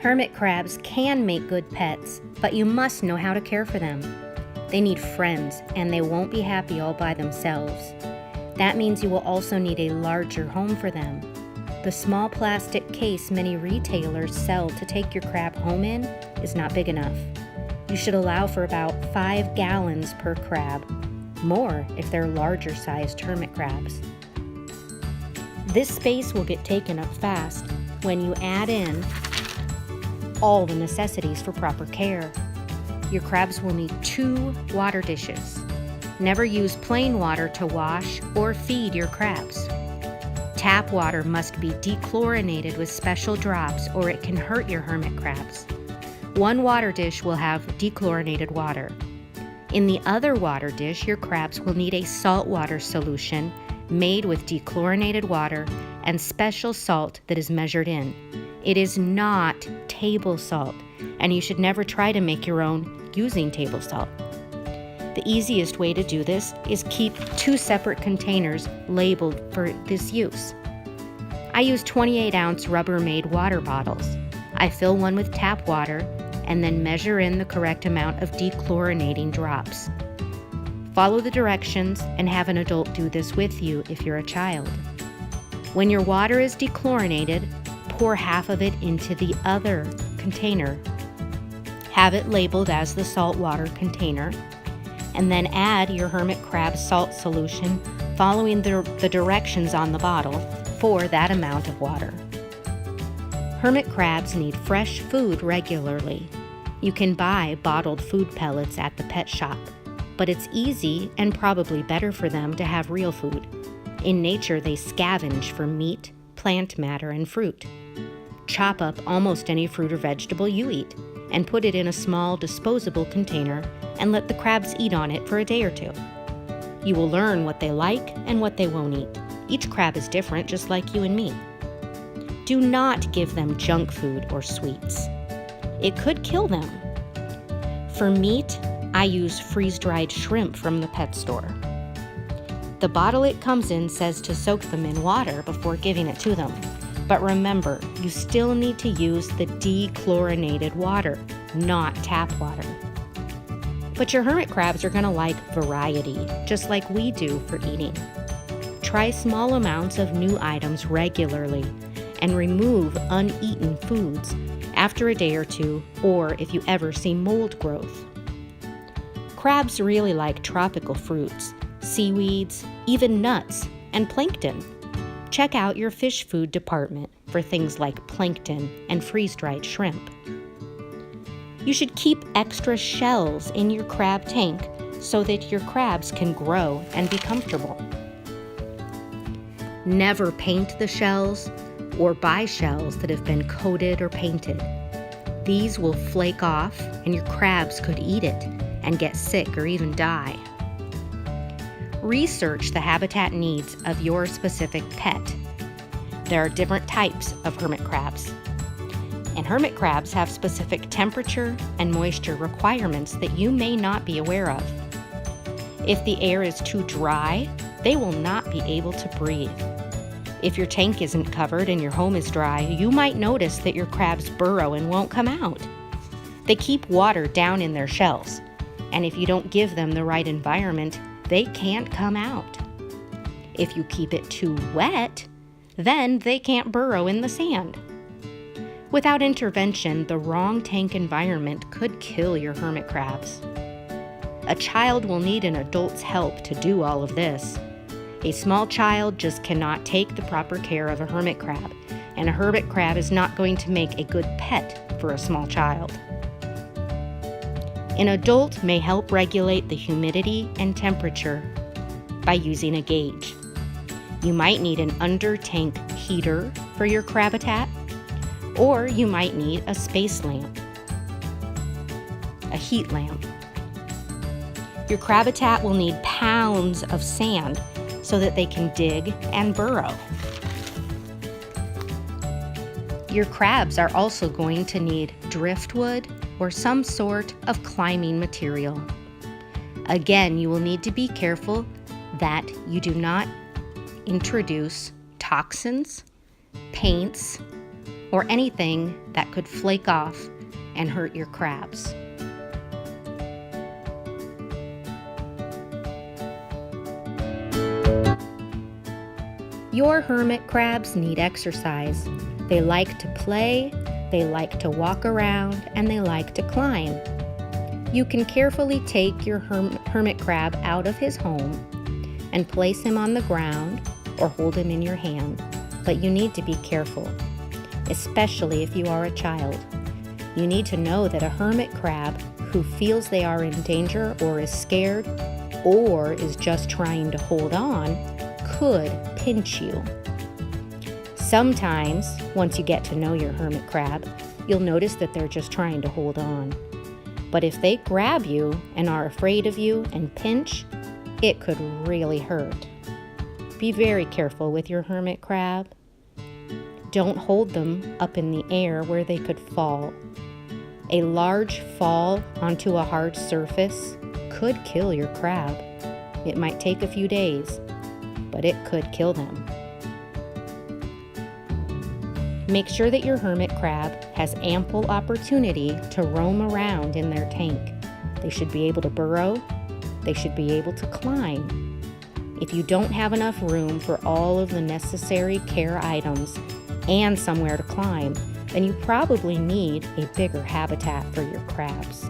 Hermit crabs can make good pets, but you must know how to care for them. They need friends, and they won't be happy all by themselves. That means you will also need a larger home for them. The small plastic case many retailers sell to take your crab home in is not big enough. You should allow for about 5 gallons per crab, more if they're larger sized hermit crabs. This space will get taken up fast when you add in all the necessities for proper care. Your crabs will need 2 water dishes. Never use plain water to wash or feed your crabs. Tap water must be dechlorinated with special drops or it can hurt your hermit crabs. 1 water dish will have dechlorinated water. In the other water dish, your crabs will need a saltwater solution made with dechlorinated water and special salt that is measured in. It is not table salt, and you should never try to make your own using table salt. The easiest way to do this is keep 2 separate containers labeled for this use. I use 28-ounce Rubbermaid water bottles. I fill one with tap water and then measure in the correct amount of dechlorinating drops. Follow the directions and have an adult do this with you if you're a child. When your water is dechlorinated, pour half of it into the other container. Have it labeled as the saltwater container, and then add your hermit crab salt solution following the directions on the bottle for that amount of water. Hermit crabs need fresh food regularly. You can buy bottled food pellets at the pet shop, but it's easy and probably better for them to have real food. In nature, they scavenge for meat, plant matter, and fruit. Chop up almost any fruit or vegetable you eat and put it in a small disposable container and let the crabs eat on it for a day or 2. You will learn what they like and what they won't eat. Each crab is different, just like you and me. Do not give them junk food or sweets. It could kill them. For meat, I use freeze-dried shrimp from the pet store. The bottle it comes in says to soak them in water before giving it to them. But remember, you still need to use the dechlorinated water, not tap water. But your hermit crabs are going to like variety, just like we do for eating. Try small amounts of new items regularly and remove uneaten foods after a day or 2, or if you ever see mold growth. Crabs really like tropical fruits, seaweeds, even nuts, and plankton. Check out your fish food department for things like plankton and freeze-dried shrimp. You should keep extra shells in your crab tank so that your crabs can grow and be comfortable. Never paint the shells or buy shells that have been coated or painted. These will flake off and your crabs could eat it and get sick or even die. Research the habitat needs of your specific pet. There are different types of hermit crabs, and hermit crabs have specific temperature and moisture requirements that you may not be aware of. If the air is too dry, they will not be able to breathe. If your tank isn't covered and your home is dry, you might notice that your crabs burrow and won't come out. They keep water down in their shells, and if you don't give them the right environment, they can't come out. If you keep it too wet, then they can't burrow in the sand. Without intervention, the wrong tank environment could kill your hermit crabs. A child will need an adult's help to do all of this. A small child just cannot take the proper care of a hermit crab, and a hermit crab is not going to make a good pet for a small child. An adult may help regulate the humidity and temperature by using a gauge. You might need an under-tank heater for your crabitat, or you might need a space lamp, a heat lamp. Your crabitat will need pounds of sand so that they can dig and burrow. Your crabs are also going to need driftwood or some sort of climbing material. Again, you will need to be careful that you do not introduce toxins, paints, or anything that could flake off and hurt your crabs. Your hermit crabs need exercise. They like to play, they like to walk around, and they like to climb. You can carefully take your hermit crab out of his home and place him on the ground or hold him in your hand, but you need to be careful, especially if you are a child. You need to know that a hermit crab who feels they are in danger or is scared or is just trying to hold on could pinch you. Sometimes, once you get to know your hermit crab, you'll notice that they're just trying to hold on. But if they grab you and are afraid of you and pinch, it could really hurt. Be very careful with your hermit crab. Don't hold them up in the air where they could fall. A large fall onto a hard surface could kill your crab. It might take a few days, but it could kill them. Make sure that your hermit crab has ample opportunity to roam around in their tank. They should be able to burrow. They should be able to climb. If you don't have enough room for all of the necessary care items and somewhere to climb, then you probably need a bigger habitat for your crabs.